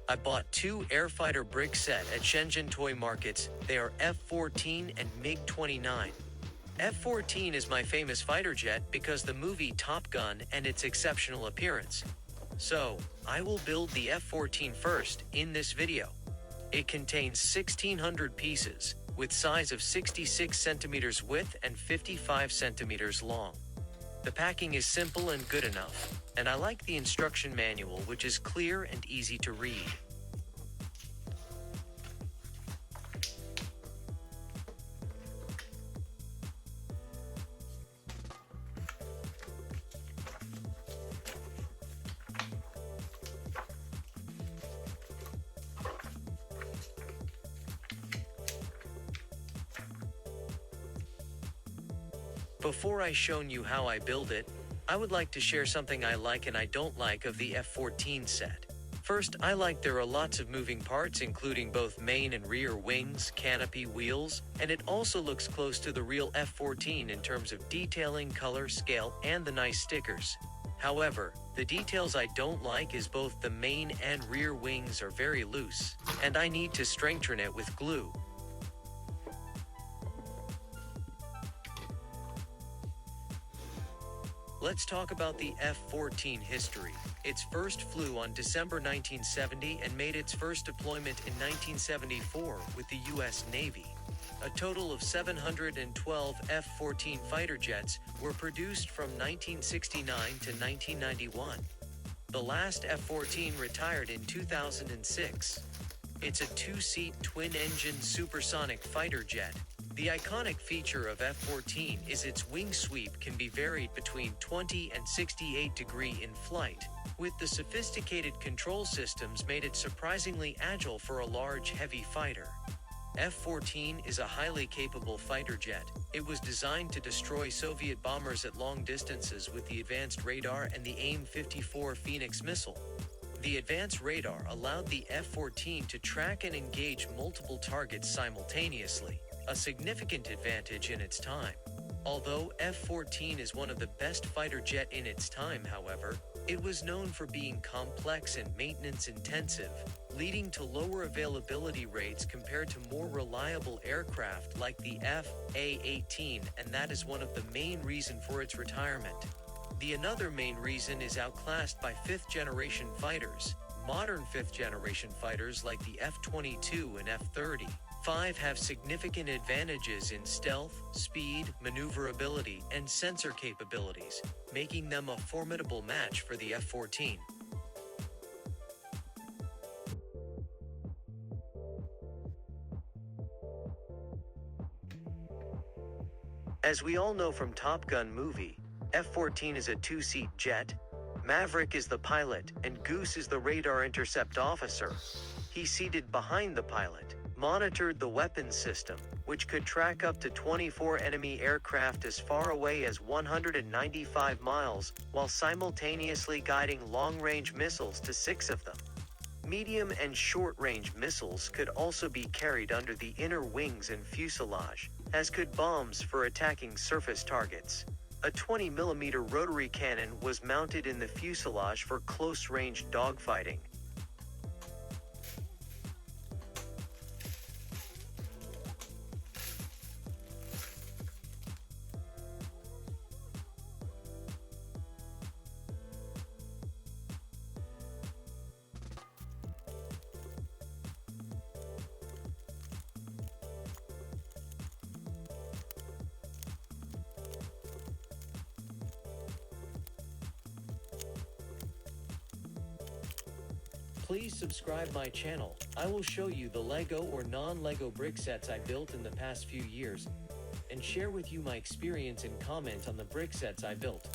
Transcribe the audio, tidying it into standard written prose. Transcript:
I bought two airfighter brick set at Shenzhen toy markets. They are F-14 and Mig-29. F-14 is my famous fighter jet because the movie Top Gun and its exceptional appearance. So, I will build the F-14 first in this video. It contains 1,600 pieces, with size of 66 centimeters width and 55 centimeters long. The packing is simple and good enough, and I like the instruction manual, which is clear and easy to read. Before I show you how I build it, I would like to share something I like and I don't like of the F-14 set. First, I like there are lots of moving parts, including both main and rear wings, canopy, wheels, and it also looks close to the real F-14 in terms of detailing, color, scale, and the nice stickers. However, the details I don't like is both the main and rear wings are very loose, and I need to strengthen it with glue. Let's talk about the F-14 history. It first flew on December 1970 and made its first deployment in 1974 with the U.S. Navy. A total of 712 F-14 fighter jets were produced from 1969 to 1991. The last F-14 retired in 2006. It's a two-seat twin-engine supersonic fighter jet. The iconic feature of F-14 is its wing sweep can be varied between 20 and 68 degrees in flight, with the sophisticated control systems made it surprisingly agile for a large, heavy fighter. F-14 is a highly capable fighter jet. It was designed to destroy Soviet bombers at long distances with the advanced radar and the AIM-54 Phoenix missile. The advanced radar allowed the F-14 to track and engage multiple targets simultaneously, a significant advantage in its time. Although F-14 is one of the best fighter jet in its time, however, it was known for being complex and maintenance-intensive, leading to lower availability rates compared to more reliable aircraft like the F/A-18, and that is one of the main reasons for its retirement. The another main reason is outclassed by fifth-generation fighters. Modern fifth-generation fighters like the F-22 and F-35 have significant advantages in stealth, speed, maneuverability, and sensor capabilities, making them a formidable match for the F-14. As we all know from Top Gun movie, F-14 is a two-seat jet. Maverick is the pilot, and Goose is the radar intercept officer. He seated behind the pilot, monitored the weapons system, which could track up to 24 enemy aircraft as far away as 195 miles, while simultaneously guiding long-range missiles to 6 of them. Medium and short-range missiles could also be carried under the inner wings and fuselage, as could bombs for attacking surface targets. A 20mm rotary cannon was mounted in the fuselage for close-range dogfighting. Please subscribe my channel. I will show you the Lego or non-Lego brick sets I built in the past few years, and share with you my experience and comment on the brick sets I built.